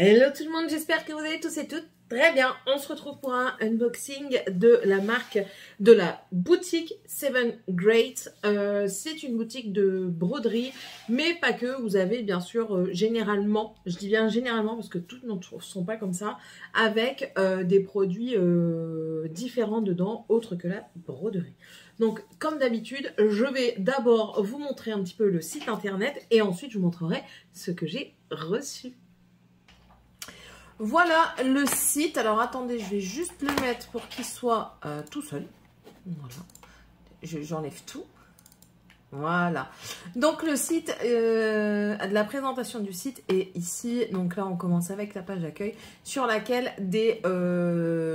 Hello tout le monde, j'espère que vous allez tous et toutes très bien. On se retrouve pour un unboxing de la marque, de la boutique Seven Great. C'est une boutique de broderie, mais pas que. Vous avez bien sûr généralement, je dis bien généralement parce que toutes ne sont pas comme ça, avec des produits différents dedans, autres que la broderie. Donc comme d'habitude, je vais d'abord vous montrer un petit peu le site internet et ensuite je vous montrerai ce que j'ai reçu. Voilà le site. Alors attendez, je vais juste le mettre pour qu'il soit tout seul. Voilà. J'enlève tout. Voilà. Donc le site, la présentation du site est ici. Donc là, on commence avec la page d'accueil sur laquelle des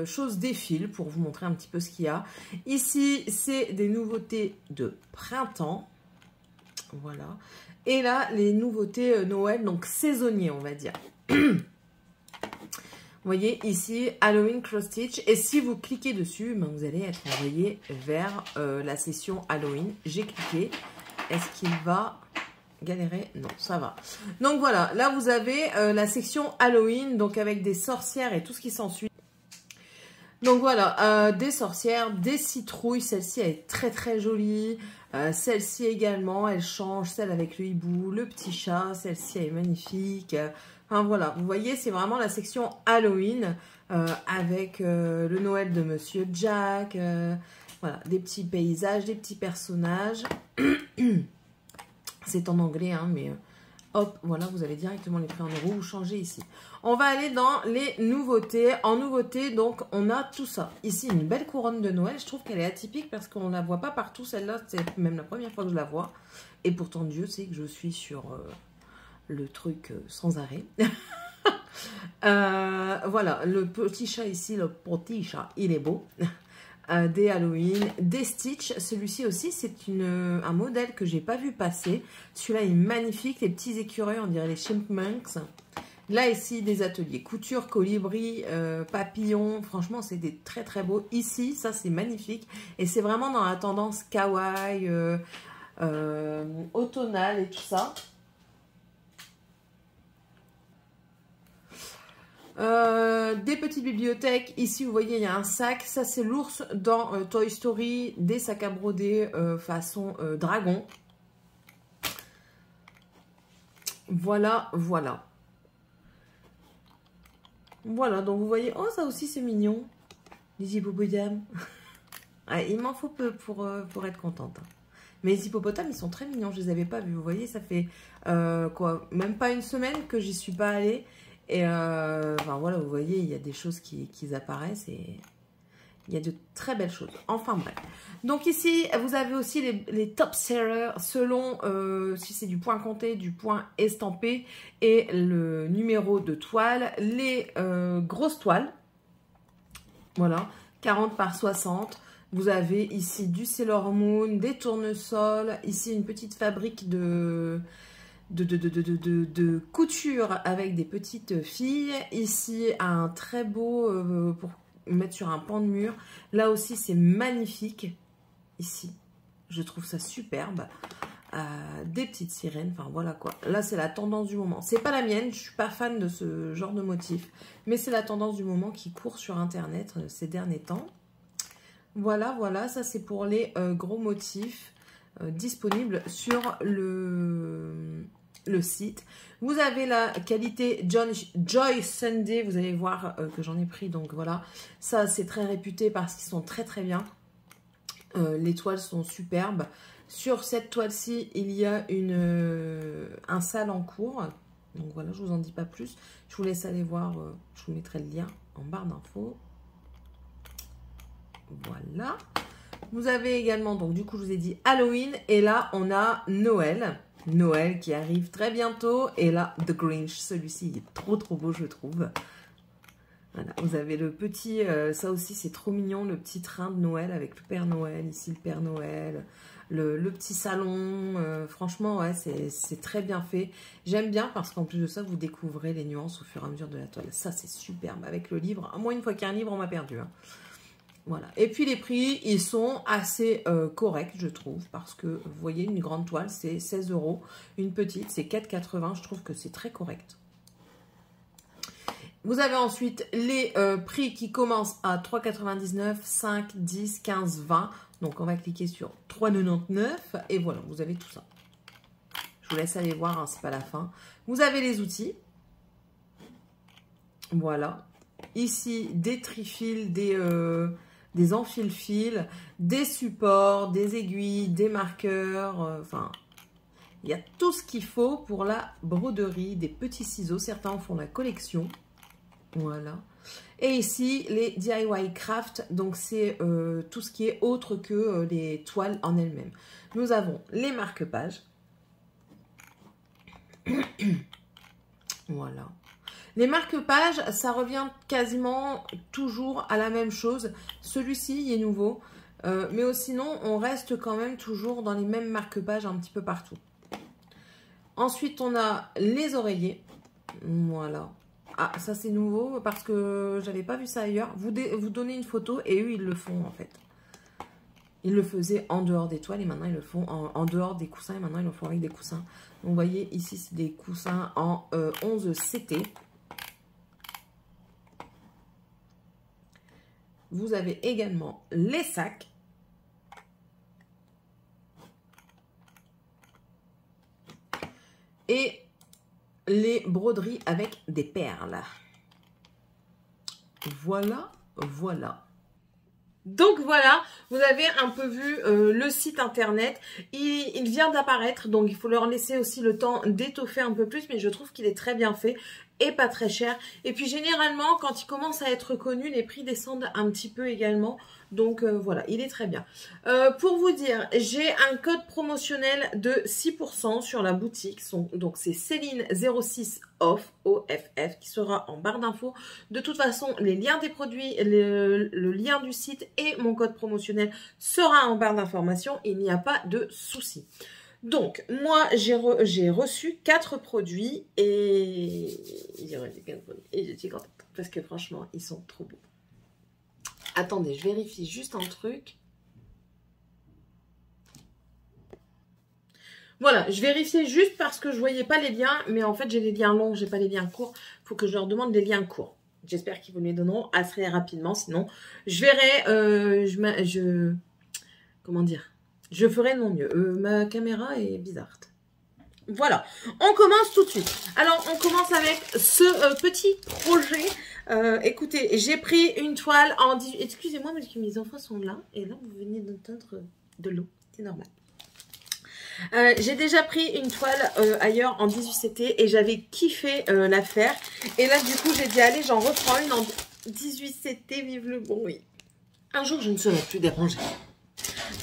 choses défilent pour vous montrer un petit peu ce qu'il y a. Ici, c'est des nouveautés de printemps. Voilà. Et là, les nouveautés Noël, donc saisonniers, on va dire. Vous voyez ici, Halloween Cross Stitch. Et si vous cliquez dessus, ben, vous allez être envoyé vers la session Halloween. J'ai cliqué. Est-ce qu'il va galérer? Non, ça va. Donc voilà, là vous avez la section Halloween, donc avec des sorcières et tout ce qui s'ensuit. Donc voilà, des sorcières, des citrouilles. Celle-ci, elle est très très jolie. Celle-ci également, elle change. Celle avec le hibou, le petit chat. Celle-ci, elle est magnifique. Enfin voilà, vous voyez, c'est vraiment la section Halloween avec le Noël de Monsieur Jack. Voilà, des petits paysages, des petits personnages. C'est en anglais, hein, mais hop, voilà, vous avez directement les prix en euros. Vous changez ici. On va aller dans les nouveautés. En nouveauté, donc, on a tout ça. Ici, une belle couronne de Noël. Je trouve qu'elle est atypique parce qu'on ne la voit pas partout. Celle-là, c'est même la première fois que je la vois. Et pourtant, Dieu sait que je suis sur le truc sans arrêt. Voilà, le petit chat ici, le petit chat, il est beau. Des Halloween, des Stitch. Celui-ci aussi, c'est un modèle que j'ai pas vu passer. Celui-là est magnifique. Les petits écureuils, on dirait les chipmunks. Là, ici, des ateliers couture, colibri, papillon. Franchement, c'est des très, très beaux. Ici, ça, c'est magnifique. Et c'est vraiment dans la tendance kawaii, automnale et tout ça. Des petites bibliothèques. Ici, vous voyez, il y a un sac. Ça, c'est l'ours dans Toy Story. Des sacs à broder façon dragon. Voilà, voilà. Voilà, donc vous voyez... Oh, ça aussi, c'est mignon. Les hippopotames. Ouais, il m'en faut peu pour être contente. Mais les hippopotames, ils sont très mignons. Je les avais pas vus. Vous voyez, ça fait quoi, même pas une semaine que j'y suis pas allée. Et enfin, voilà, vous voyez, il y a des choses qui apparaissent et il y a de très belles choses. Enfin bref. Donc ici, vous avez aussi les top sellers selon si c'est du point compté, du point estampé et le numéro de toile. Les grosses toiles, voilà, 40 par 60. Vous avez ici du Sailor Moon, des tournesols. Ici, une petite fabrique de couture avec des petites filles. Ici, un très beau pour mettre sur un pan de mur. Là aussi, c'est magnifique. Ici, je trouve ça superbe. Des petites sirènes, enfin voilà quoi. Là, c'est la tendance du moment. C'est pas la mienne, je suis pas fan de ce genre de motif, mais c'est la tendance du moment qui court sur internet ces derniers temps. Voilà, voilà, ça c'est pour les gros motifs disponibles sur le site. Vous avez la qualité Joy Sunday, vous allez voir que j'en ai pris, donc voilà. Ça c'est très réputé parce qu'ils sont très très bien. Les toiles sont superbes. Sur cette toile-ci, il y a un sale en cours. Donc voilà, je vous en dis pas plus. Je vous laisse aller voir, je vous mettrai le lien en barre d'infos. Voilà. Vous avez également, donc du coup, je vous ai dit Halloween. Et là, on a Noël. Noël qui arrive très bientôt. Et là, The Grinch. Celui-ci, il est trop, trop beau, je trouve. Voilà. Vous avez le petit, ça aussi, c'est trop mignon, le petit train de Noël avec le Père Noël. Ici, le Père Noël. Le petit salon. Franchement, ouais, c'est très bien fait. J'aime bien parce qu'en plus de ça, vous découvrez les nuances au fur et à mesure de la toile. Ça, c'est superbe. Avec le livre. Moi, une fois qu'il y a un livre, on m'a perdu. Hein. Voilà. Et puis les prix, ils sont assez corrects, je trouve, parce que vous voyez, une grande toile, c'est 16 €. Une petite, c'est 4,80 €. Je trouve que c'est très correct. Vous avez ensuite les prix qui commencent à 3,99, 5, 10, 15, 20. Donc, on va cliquer sur 3,99 et voilà, vous avez tout ça. Je vous laisse aller voir, hein, c'est pas la fin. Vous avez les outils. Voilà. Ici, des trifils, des enfile-fils, des supports, des aiguilles, des marqueurs. Enfin, il y a tout ce qu'il faut pour la broderie, des petits ciseaux. Certains en font la collection. Voilà. Et ici, les DIY Craft. Donc, c'est tout ce qui est autre que les toiles en elles-mêmes. Nous avons les marque-pages. Voilà. Les marque-pages, ça revient quasiment toujours à la même chose. Celui-ci, il est nouveau. Mais sinon, on reste quand même toujours dans les mêmes marque-pages un petit peu partout. Ensuite, on a les oreillers. Voilà. Ah, ça c'est nouveau parce que j'avais pas vu ça ailleurs. Vous donnez une photo et eux, ils le font en fait. Ils le faisaient en dehors des toiles et maintenant ils le font en dehors des coussins et maintenant ils le font avec des coussins. Donc, vous voyez ici, c'est des coussins en 11 CT. Vous avez également les sacs. Et les broderies avec des perles. Voilà, voilà. Donc voilà, vous avez un peu vu le site internet. Il vient d'apparaître, donc il faut leur laisser aussi le temps d'étoffer un peu plus. Mais je trouve qu'il est très bien fait et pas très cher. Et puis généralement, quand il commence à être connu, les prix descendent un petit peu également. Donc voilà, il est très bien. Pour vous dire, j'ai un code promotionnel de 6% sur la boutique. Donc c'est Céline06 OFF, OFF, qui sera en barre d'infos. De toute façon, les liens des produits, le lien du site et mon code promotionnel sera en barre d'information. Il n'y a pas de souci. Donc, moi, j'ai reçu 4 produits et je suis contente parce que franchement, ils sont trop beaux. Attendez, je vérifie juste un truc. Voilà, je vérifiais juste parce que je ne voyais pas les liens, mais en fait, j'ai les liens longs, j'ai pas les liens courts. Il faut que je leur demande des liens courts. J'espère qu'ils vous les donneront assez rapidement, sinon je verrai, comment dire, je ferai de mon mieux. Ma caméra est bizarre. Voilà, on commence tout de suite. Alors, on commence avec ce petit projet. Écoutez, j'ai pris une toile en 18... Excusez-moi, mais mes enfants sont là. Et là, vous venez d'entendre de l'eau. C'est normal. J'ai déjà pris une toile ailleurs en 18CT et j'avais kiffé la faire. Et là, du coup, j'ai dit, allez, j'en reprends une en 18CT. Vive le bon, oui. Un jour, je ne serai plus dérangée.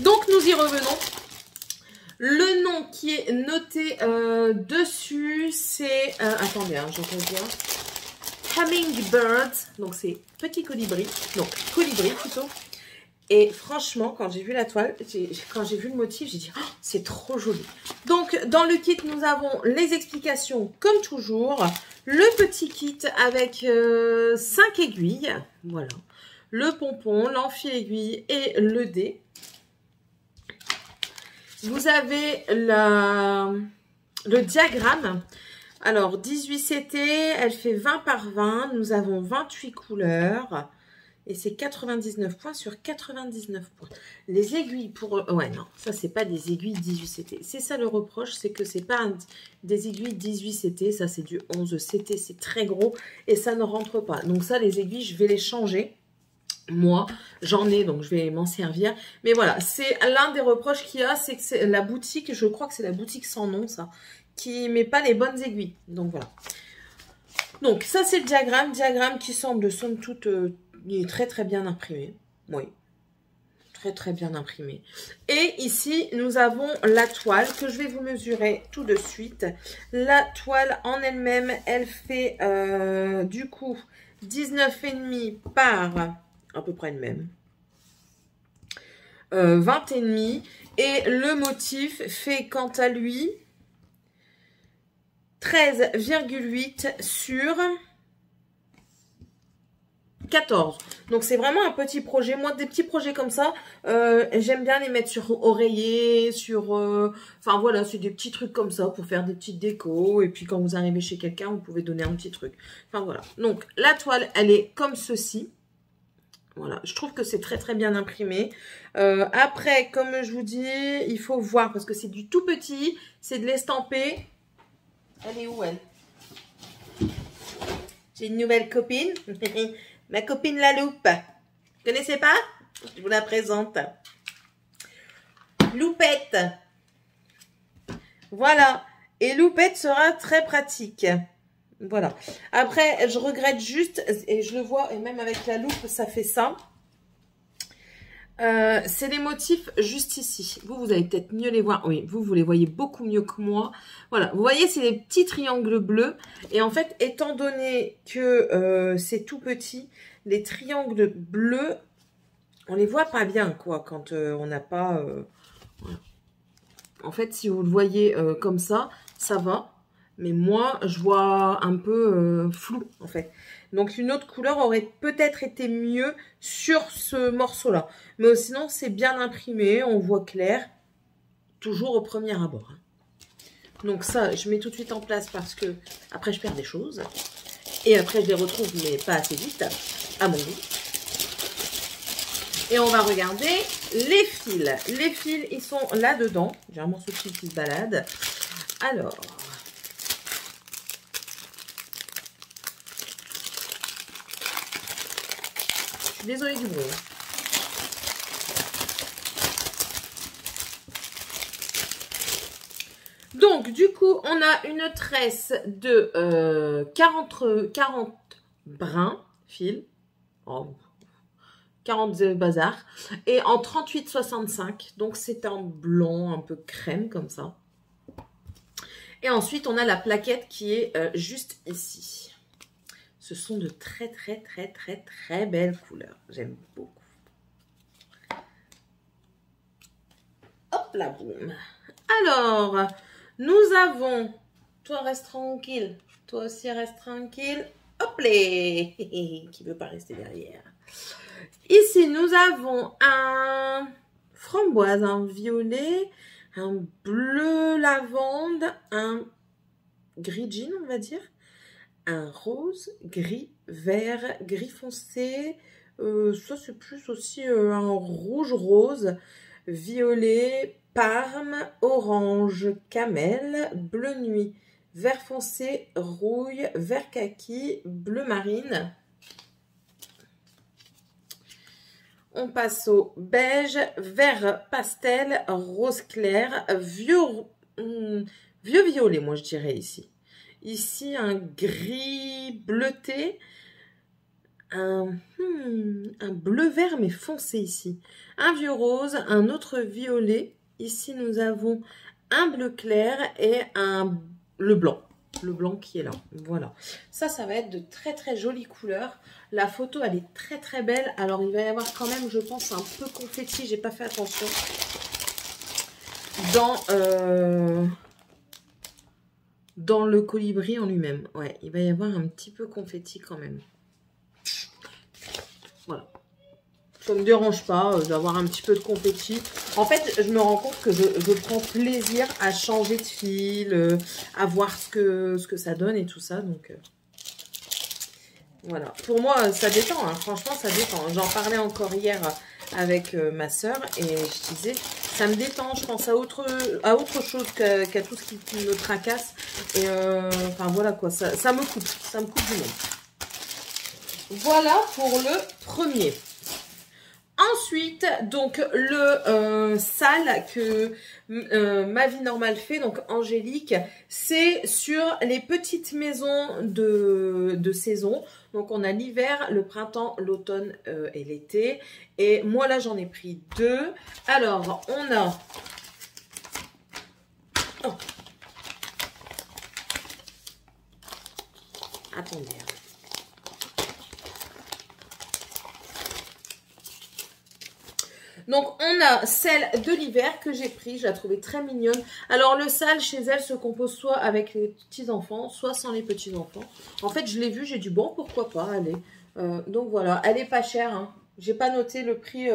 Donc, nous y revenons. Le nom qui est noté dessus, c'est... attendez, hein, je reviens. Hummingbird. Donc, c'est petit colibri. Donc, colibri plutôt. Et franchement, quand j'ai vu la toile, quand j'ai vu le motif, j'ai dit, oh, c'est trop joli. Donc, dans le kit, nous avons les explications, comme toujours. Le petit kit avec 5 aiguilles. Voilà. Le pompon, l'enfile-aiguille et le dé. Vous avez le diagramme. Alors, 18CT, elle fait 20 par 20. Nous avons 28 couleurs. Et c'est 99 points sur 99 points. Les aiguilles pour... Ouais, non, ça, c'est pas des aiguilles 18CT. C'est ça le reproche, c'est que c'est pas des aiguilles 18CT. Ça, c'est du 11CT. C'est très gros et ça ne rentre pas. Donc ça, les aiguilles, je vais les changer. Moi, j'en ai, donc je vais m'en servir. Mais voilà, c'est l'un des reproches qu'il y a, c'est que c'est la boutique, je crois que c'est la boutique sans nom, ça, qui met pas les bonnes aiguilles. Donc voilà. Donc ça, c'est le diagramme qui semble, somme toute, il est très très bien imprimé. Oui, très très bien imprimé. Et ici, nous avons la toile que je vais vous mesurer tout de suite. La toile en elle-même, elle fait du coup 19,5 par... à peu près le même. 20,5. Et le motif fait quant à lui 13,8 sur 14. Donc, c'est vraiment un petit projet. Moi, des petits projets comme ça, j'aime bien les mettre sur oreiller, sur... Enfin, voilà, c'est des petits trucs comme ça pour faire des petites décos. Et puis, quand vous arrivez chez quelqu'un, vous pouvez donner un petit truc. Enfin, voilà. Donc, la toile, elle est comme ceci. Voilà, je trouve que c'est très très bien imprimé. Après, comme je vous dis, il faut voir parce que c'est du tout petit, c'est de l'estampé. Elle est où elle? J'ai une nouvelle copine, ma copine la loupe. Vous connaissez pas? Je vous la présente. Loupette. Voilà, et Loupette sera très pratique. Voilà. Après, je regrette juste, et je le vois, et même avec la loupe, ça fait ça. C'est les motifs juste ici. Vous allez peut-être mieux les voir. Oui, vous les voyez beaucoup mieux que moi. Voilà, vous voyez, c'est des petits triangles bleus. Et en fait, étant donné que c'est tout petit, les triangles bleus, on les voit pas bien, quoi, quand on n'a pas... voilà. En fait, si vous le voyez comme ça va. Mais moi, je vois un peu flou, en fait. Donc, une autre couleur aurait peut-être été mieux sur ce morceau-là. Mais sinon, c'est bien imprimé. On voit clair. Toujours au premier abord. Hein. Donc, ça, je mets tout de suite en place parce que après, je perds des choses. Et après, je les retrouve, mais pas assez vite, à mon goût. Et on va regarder les fils. Les fils, ils sont là-dedans. J'ai un morceau de fil qui se balade. Alors... Désolée du bruit. Donc, du coup, on a une tresse de 40 brins, fil. Oh, 40 bazar. Et en 38,65. Donc, c'est un blanc un peu crème comme ça. Et ensuite, on a la plaquette qui est juste ici. Ce sont de très, très, très, très, très belles couleurs. J'aime beaucoup. Hop là, boum. Alors, nous avons... Toi, reste tranquille. Toi aussi, reste tranquille. Hop là. Qui ne veut pas rester derrière. Ici, nous avons un framboise, un violet, un bleu lavande, un gris jean, on va dire. Un rose, gris, vert, gris foncé. Ça, c'est plus aussi un rouge rose, violet, parme, orange, camel, bleu nuit, vert foncé, rouille, vert kaki, bleu marine. On passe au beige, vert pastel, rose clair, vieux violet, moi je dirais ici. Ici, un gris bleuté, un bleu vert mais foncé ici. Un vieux rose, un autre violet. Ici, nous avons un bleu clair et le blanc. Le blanc qui est là. Voilà. Ça va être de très très jolies couleurs. La photo, elle est très très belle. Alors, il va y avoir quand même, je pense, un peu confetti. J'ai pas fait attention. Dans le colibri en lui-même. Ouais, il va y avoir un petit peu confetti quand même. Voilà. Ça ne me dérange pas d'avoir un petit peu de confetti. En fait, je me rends compte que je prends plaisir à changer de fil, à voir ce que ça donne et tout ça. Donc, voilà. Pour moi, ça détend. Hein. Franchement, ça détend. J'en parlais encore hier avec ma soeur et je disais, ça me détend. Je pense à autre chose qu'à tout ce qui me tracasse. Et enfin, voilà quoi. Ça me coupe. Ça me coupe du monde. Voilà pour le premier. Ensuite, donc, le sale que Ma Vie Normale fait, donc Angélique, c'est sur les petites maisons de saison. Donc, on a l'hiver, le printemps, l'automne et l'été. Et moi, là, j'en ai pris 2. Alors, on a... Oh. Attendez. Donc, on a celle de l'hiver que j'ai pris. Je la trouvais très mignonne. Alors, le sale chez elle se compose soit avec les petits-enfants, soit sans les petits-enfants. En fait, je l'ai vu, j'ai dit, bon, pourquoi pas, allez. Donc, voilà. Elle est pas chère, hein. J'ai pas noté le prix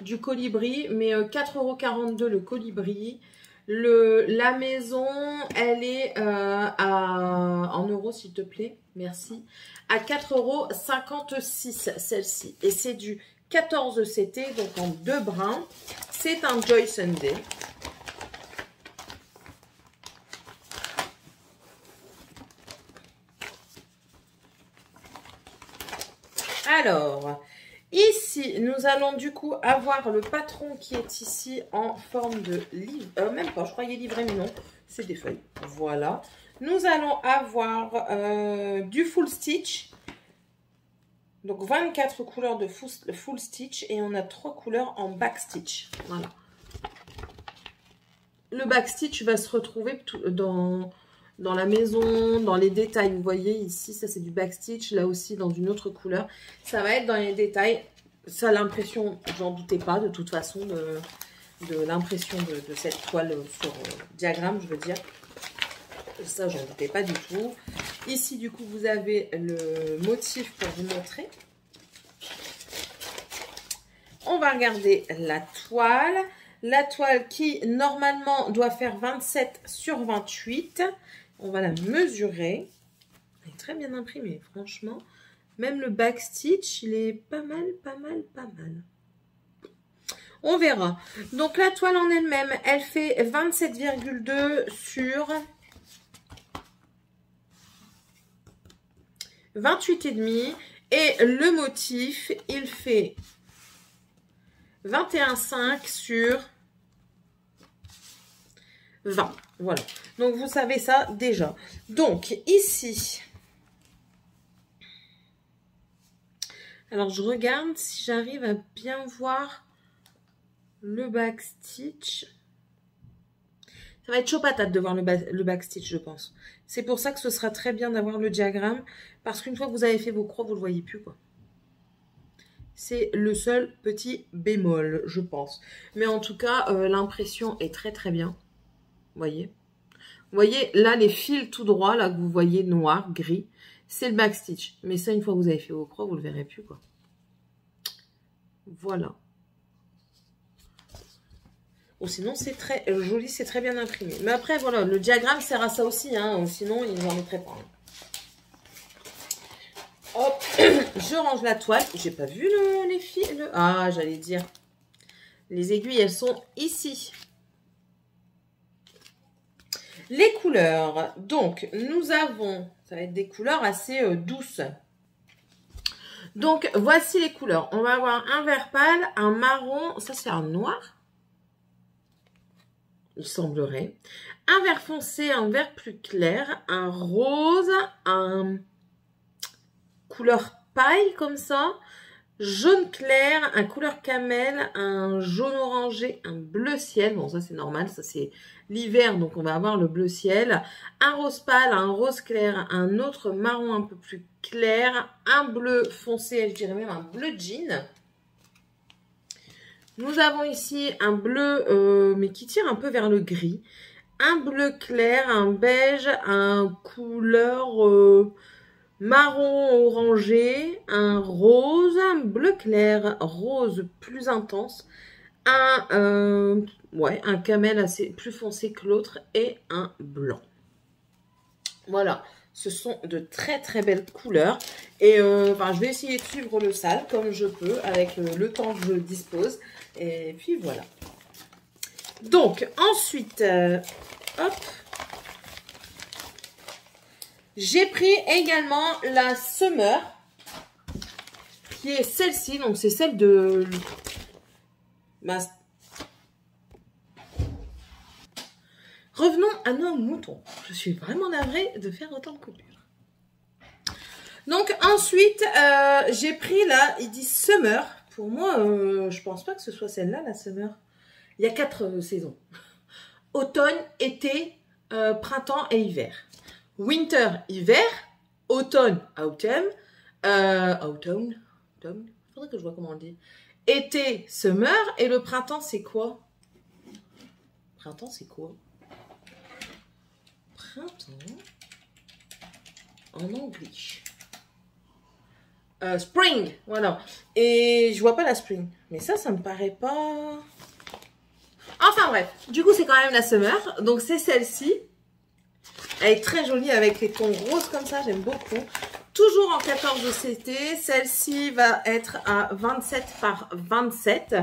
du colibri, mais 4,42 € le colibri. La maison, elle est en euros, s'il te plaît. Merci. À 4,56 € celle-ci. Et c'est du 14 CT, donc en 2 brins. C'est un Joy Sunday. Alors, ici, nous allons du coup avoir le patron qui est ici en forme de livre. Même pas, je croyais livret, mais non, c'est des feuilles. Voilà. Nous allons avoir du full stitch. Donc 24 couleurs de full stitch et on a 3 couleurs en back stitch. Voilà. Le back stitch va se retrouver dans la maison, dans les détails. Vous voyez ici, ça c'est du back stitch. Là aussi dans une autre couleur. Ça va être dans les détails. Ça a l'impression, j'en doutais pas de toute façon, de l'impression de cette toile sur diagramme, je veux dire. Ça, j'en doutais pas du tout. Ici, du coup, vous avez le motif pour vous montrer. On va regarder la toile. La toile qui, normalement, doit faire 27 sur 28. On va la mesurer. Elle est très bien imprimée, franchement. Même le back stitch, il est pas mal, pas mal, pas mal. On verra. Donc, la toile en elle-même, elle fait 27,2 sur 28,5 et le motif, il fait 21,5 sur 20. Voilà. Donc, vous savez ça déjà. Donc, ici, alors je regarde si j'arrive à bien voir le back stitch. Ça va être chaud patate de voir le back stitch, je pense. C'est pour ça que ce sera très bien d'avoir le diagramme. Parce qu'une fois que vous avez fait vos croix, vous ne le voyez plus, quoi. C'est le seul petit bémol, je pense. Mais en tout cas, l'impression est très très bien. Vous voyez? Vous voyez, là, les fils tout droits, là, que vous voyez noir, gris, c'est le back stitch. Mais ça, une fois que vous avez fait vos croix, vous ne le verrez plus, quoi. Voilà. Ou sinon, c'est très joli, c'est très bien imprimé. Mais après, voilà, le diagramme sert à ça aussi, hein. Sinon, ils n'en mettraient pas. Hop, je range la toile. J'ai pas vu les fils. Ah, j'allais dire. Les aiguilles, elles sont ici. Les couleurs. Donc, nous avons... Ça va être des couleurs assez douces. Donc, voici les couleurs. On va avoir un vert pâle, un marron. Ça, c'est un noir. Il semblerait. Un vert foncé, un vert plus clair, un rose, un couleur paille comme ça, jaune clair, un couleur camel, un jaune orangé, un bleu ciel. Bon, ça c'est normal, ça c'est l'hiver, donc on va avoir le bleu ciel. Un rose pâle, un rose clair, un autre marron un peu plus clair, un bleu foncé, je dirais même un bleu jean. Nous avons ici un bleu, mais qui tire un peu vers le gris. Un bleu clair, un beige, un couleur marron orangé, un rose, un bleu clair, rose plus intense, un camel assez plus foncé que l'autre et un blanc. Voilà. Ce sont de très très belles couleurs et je vais essayer de suivre le sale comme je peux avec le temps que je dispose et puis voilà. Donc ensuite, hop, j'ai pris également la Summer qui est celle-ci, donc c'est celle de Revenons à nos moutons. Je suis vraiment navrée de faire autant de coupures. Donc ensuite, j'ai pris là, il dit Summer. Pour moi, je pense pas que ce soit celle-là, la Summer. Il y a 4 saisons. Automne, été, printemps et hiver. Winter, hiver. Automne, autumn. Automne. Faudrait que je vois comment on dit. été, summer. Et le printemps, c'est quoi? Printemps, c'est quoi? Printemps en anglais. Spring, voilà. Et je vois pas la spring. Mais ça me paraît pas... Enfin bref, du coup, c'est quand même la summer. Donc, c'est celle-ci. Elle est très jolie avec les tons roses comme ça, j'aime beaucoup. Toujours en 14 CT, celle-ci va être à 27 par 27.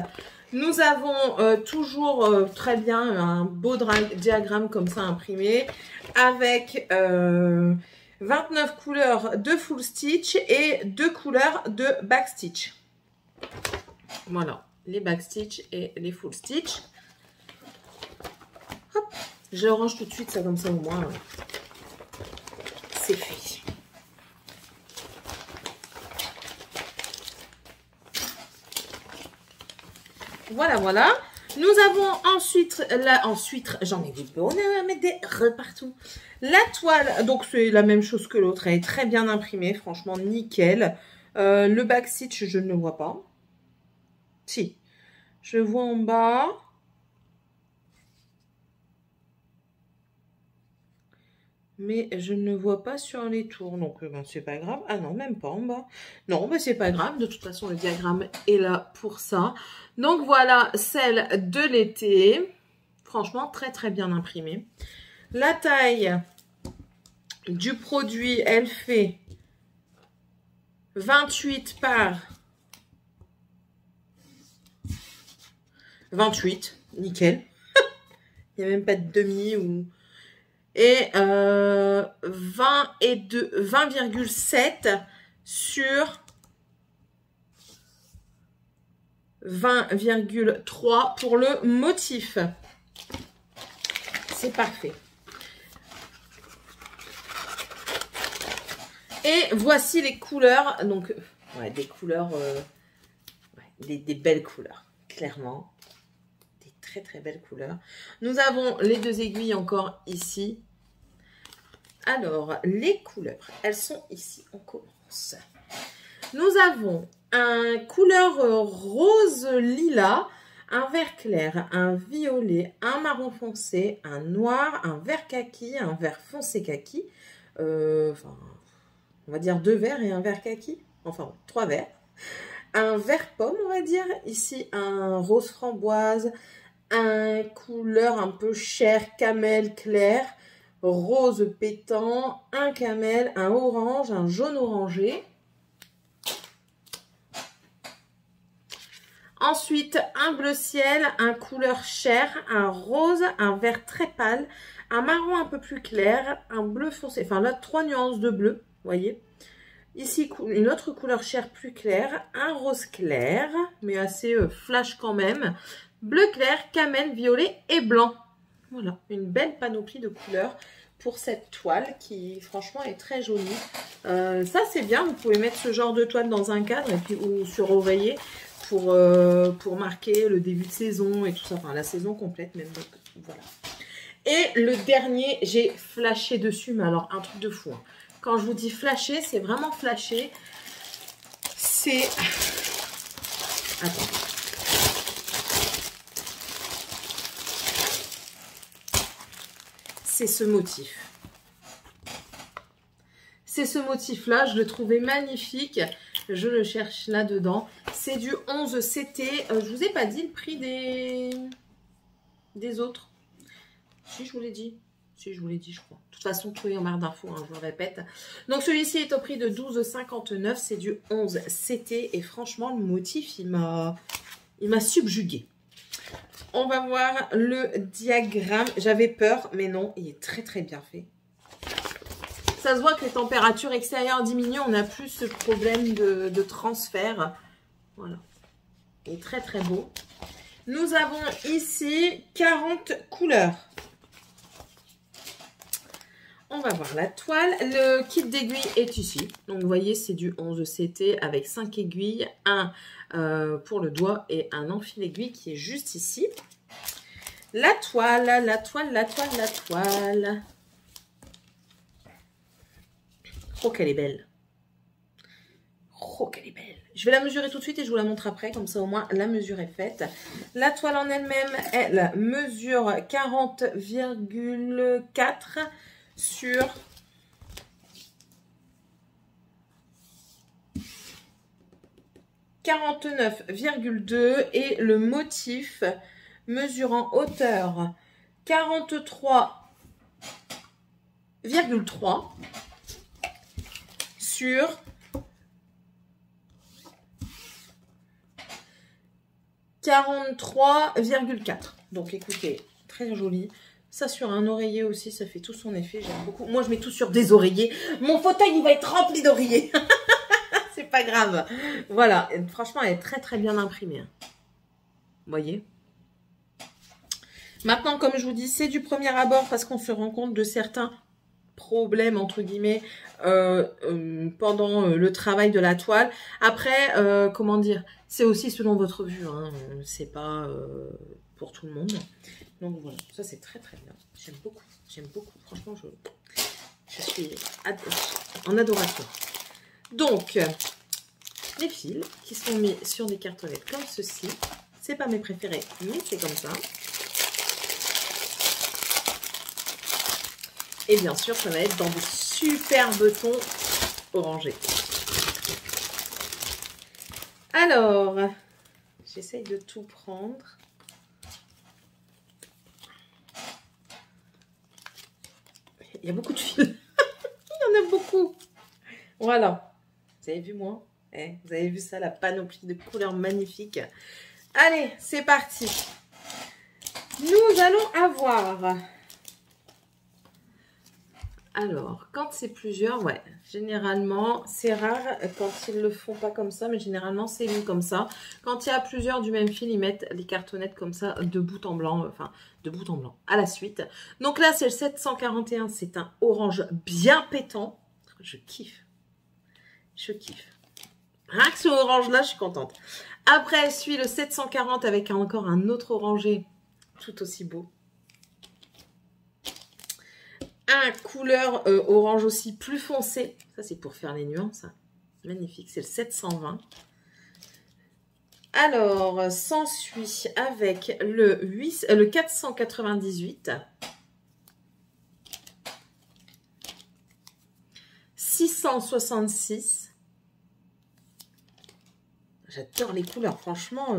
Nous avons toujours très bien un beau diagramme comme ça imprimé avec 29 couleurs de full stitch et 2 couleurs de back stitch. Voilà, les back stitch et les full stitch. Hop, je le range tout de suite, ça comme ça au moins. C'est fait. Voilà, voilà. Nous avons ensuite, j'en ai des bonnes à mettre des partout. La toile, donc c'est la même chose que l'autre, elle est très bien imprimée, franchement nickel. Le back stitch, je ne le vois pas. Si, je le vois en bas. Mais je ne le vois pas sur les tours, donc ben, c'est pas grave. Ah non, même pas en bas. Non, mais c'est pas grave. De toute façon, le diagramme est là pour ça. Donc voilà, celle de l'été. Franchement, très très bien imprimée. La taille du produit, elle fait 28 par 28. Nickel. Il n'y a même pas de demi ou... Et 20,7 sur 20,3 pour le motif. C'est parfait. Et voici les couleurs. Donc, ouais, des couleurs, des belles couleurs, clairement. Des très très belles couleurs. Nous avons les 2 aiguilles encore ici. Alors, les couleurs, elles sont ici. On commence. Nous avons un couleur rose lilas, un vert clair, un violet, un marron foncé, un noir, un vert kaki, un vert foncé kaki. Enfin, on va dire 2 verts et un vert kaki. Enfin, 3 verts. Un vert pomme, on va dire. Ici, un rose framboise, un couleur un peu chair, camel clair, rose pétant, un camel, un orange, un jaune orangé. Ensuite, un bleu ciel, un couleur chair, un rose, un vert très pâle, un marron un peu plus clair, un bleu foncé. Enfin là, 3 nuances de bleu, voyez. Ici, une autre couleur chair plus claire, un rose clair, mais assez flash quand même. Bleu clair, camel, violet et blanc. Voilà, une belle panoplie de couleurs pour cette toile qui franchement est très jolie. Ça c'est bien, vous pouvez mettre ce genre de toile dans un cadre et puis, ou sur oreiller pour marquer le début de saison et tout ça. Enfin la saison complète même, donc voilà. Et le dernier, j'ai flashé dessus, mais alors un truc de fou. Hein. Quand je vous dis flasher, c'est vraiment flasher. C'est... Attends. C'est ce motif. C'est ce motif-là, je le trouvais magnifique. Je le cherche là-dedans. C'est du 11 CT. Je vous ai pas dit le prix des autres. Si, je vous l'ai dit. Si, je vous l'ai dit, je crois. De toute façon, tout est en barre d'infos, hein, je vous le répète. Donc, celui-ci est au prix de 12,59. C'est du 11 CT. Et franchement, le motif, il m'a subjugué. On va voir le diagramme. J'avais peur, mais non, il est très très bien fait. Ça se voit que les températures extérieures diminuent. On n'a plus ce problème de transfert. Voilà. Il est très très beau. Nous avons ici 40 couleurs. On va voir la toile. Le kit d'aiguilles est ici. Donc, vous voyez, c'est du 11 CT avec 5 aiguilles. Un pour le doigt et un enfil aiguille qui est juste ici. La toile, la toile, la toile, la toile. Oh, qu'elle est belle. Oh, qu'elle est belle. Je vais la mesurer tout de suite et je vous la montre après. Comme ça, au moins, la mesure est faite. La toile en elle-même, elle mesure 40,4 sur 49,2 et le motif mesurant hauteur 43,3 sur 43,4. Donc écoutez, très joli. Ça sur un oreiller aussi, ça fait tout son effet. J'aime beaucoup. Moi, je mets tout sur des oreillers. Mon fauteuil, il va être rempli d'oreillers. C'est pas grave. Voilà. Et franchement, elle est très, très bien imprimée. Vous voyez? Maintenant, comme je vous dis, c'est du premier abord parce qu'on se rend compte de certains problèmes, entre guillemets, pendant le travail de la toile. Après, comment dire, c'est aussi selon votre vue. Hein. C'est pas pour tout le monde. Donc voilà, ça c'est très très bien. J'aime beaucoup. J'aime beaucoup. Franchement, je suis en adoration. Donc, les fils qui sont mis sur des cartonnettes comme ceci. C'est pas mes préférés, mais c'est comme ça. Et bien sûr, ça va être dans de superbes tons orangés. Alors, j'essaye de tout prendre. Il y a beaucoup de fils. Il y en a beaucoup. Voilà. Vous avez vu moi? Vous avez vu ça, la panoplie de couleurs magnifiques. Allez, c'est parti. Nous allons avoir... Alors, quand c'est plusieurs, ouais, généralement, c'est rare quand ils le font pas comme ça, mais généralement, c'est mis comme ça. Quand il y a plusieurs du même fil, ils mettent les cartonnettes comme ça, de bout en blanc, enfin, de bout en blanc, à la suite. Donc là, c'est le 741, c'est un orange bien pétant. Je kiffe. Je kiffe. Rien que ce orange-là, je suis contente. Après, suit le 740 avec encore un autre orangé tout aussi beau. Un couleur orange aussi plus foncé. Ça, c'est pour faire les nuances. Hein. Magnifique. C'est le 720. Alors, s'ensuit avec le 498. 666. J'adore les couleurs. Franchement,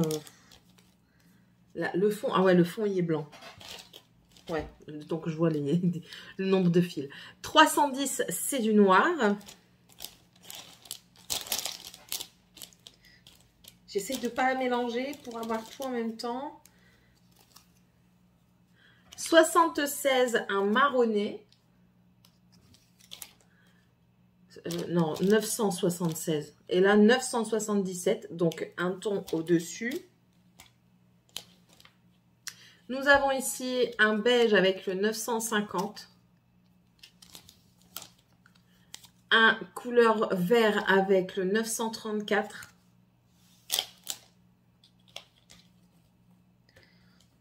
là, le fond... Ah ouais, le fond, il est blanc. Ouais, donc je vois le nombre de fils. 310, c'est du noir. J'essaie de ne pas mélanger pour avoir tout en même temps. 76, un marronné. Non, 976. Et là, 977, donc un ton au-dessus. Nous avons ici un beige avec le 950. Un couleur vert avec le 934.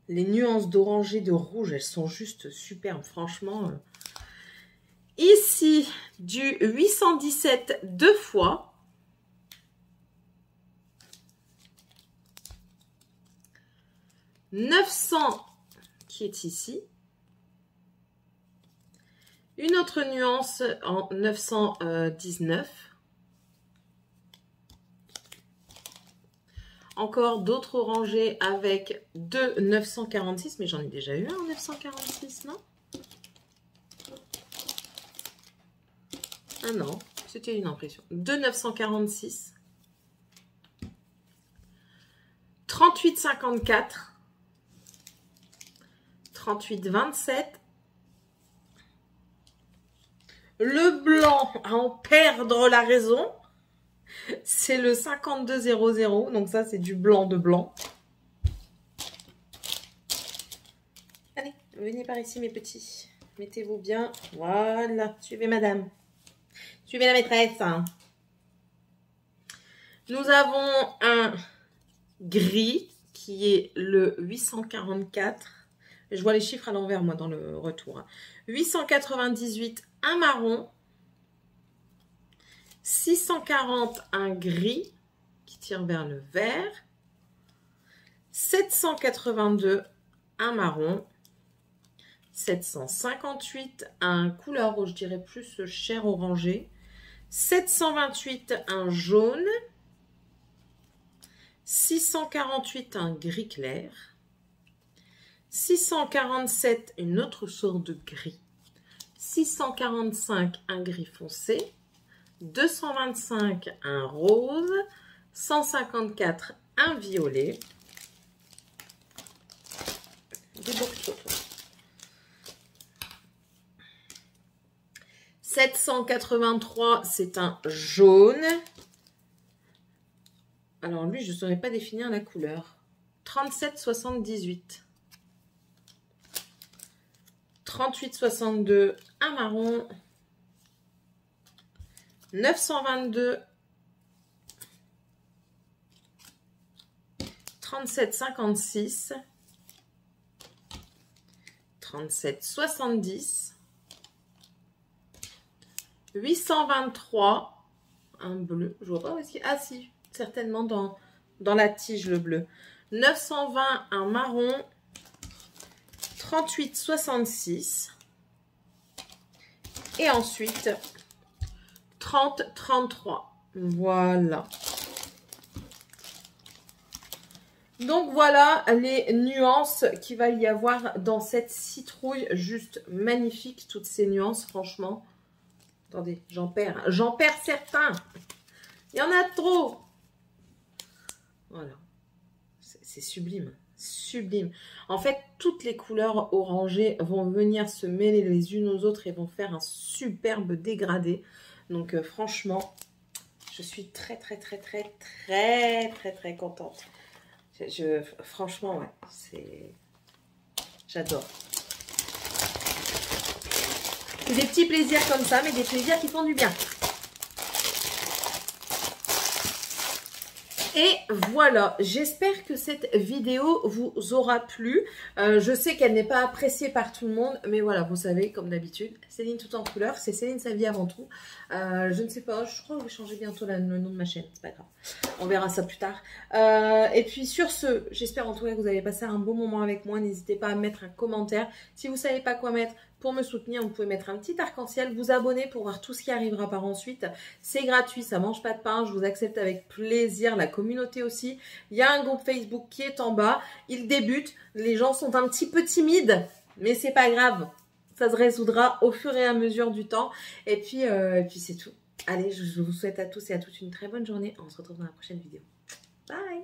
Les nuances d'oranger, de rouge, elles sont juste superbes, franchement. Ici, du 817 deux fois. « 900 qui est ici. Une autre nuance en 919. Encore d'autres orangés avec deux 946, mais j'en ai déjà eu un en 946, non? Ah non, c'était une impression. Deux 946. 38,54. 38,27. Le blanc à en perdre la raison, c'est le 52,00. Donc ça, c'est du blanc de blanc. Allez, venez par ici, mes petits. Mettez-vous bien. Voilà, suivez madame. Suivez la maîtresse. Nous avons un gris qui est le 844. Je vois les chiffres à l'envers, moi, dans le retour. 898, un marron. 640, un gris, qui partir vers le vert. 782, un marron. 758, un couleur, je dirais plus chair orangé. 728, un jaune. 648, un gris clair. 647, une autre sorte de gris. 645, un gris foncé. 225, un rose. 154, un violet. Des beaux photos. 783, c'est un jaune. Alors lui, je ne saurais pas définir la couleur. 37,78. 38,62, un marron. 922. 37,56. 37,70. 823, un bleu, je vois pas où est-ce qu'il... Ah si, certainement dans la tige le bleu. 920, un marron. 38,66. Et ensuite, 30,33. Voilà. Donc voilà les nuances qu'il va y avoir dans cette citrouille. Juste magnifique, toutes ces nuances, franchement. Attendez, j'en perds certains. Il y en a trop. Voilà. C'est sublime. Sublime. En fait, toutes les couleurs orangées vont venir se mêler les unes aux autres et vont faire un superbe dégradé. Donc franchement, je suis très contente. Franchement, ouais, j'adore. C'est des petits plaisirs comme ça, mais des plaisirs qui font du bien. Et voilà, j'espère que cette vidéo vous aura plu. Je sais qu'elle n'est pas appréciée par tout le monde, mais voilà, vous savez, comme d'habitude, Céline tout en couleur, c'est Céline sa vie avant tout. Je ne sais pas, je crois que je vais changer bientôt le nom de ma chaîne, c'est pas grave. On verra ça plus tard. Et puis sur ce, j'espère en tout cas que vous avez passé un bon moment avec moi. N'hésitez pas à mettre un commentaire. Si vous ne savez pas quoi mettre, pour me soutenir, vous pouvez mettre un petit arc-en-ciel, vous abonner pour voir tout ce qui arrivera par ensuite. C'est gratuit, ça mange pas de pain, je vous accepte avec plaisir, la communauté aussi. Il y a un groupe Facebook qui est en bas, il débute, les gens sont un petit peu timides, mais c'est pas grave. Ça se résoudra au fur et à mesure du temps. Et puis c'est tout. Allez, je vous souhaite à tous et à toutes une très bonne journée. On se retrouve dans la prochaine vidéo. Bye!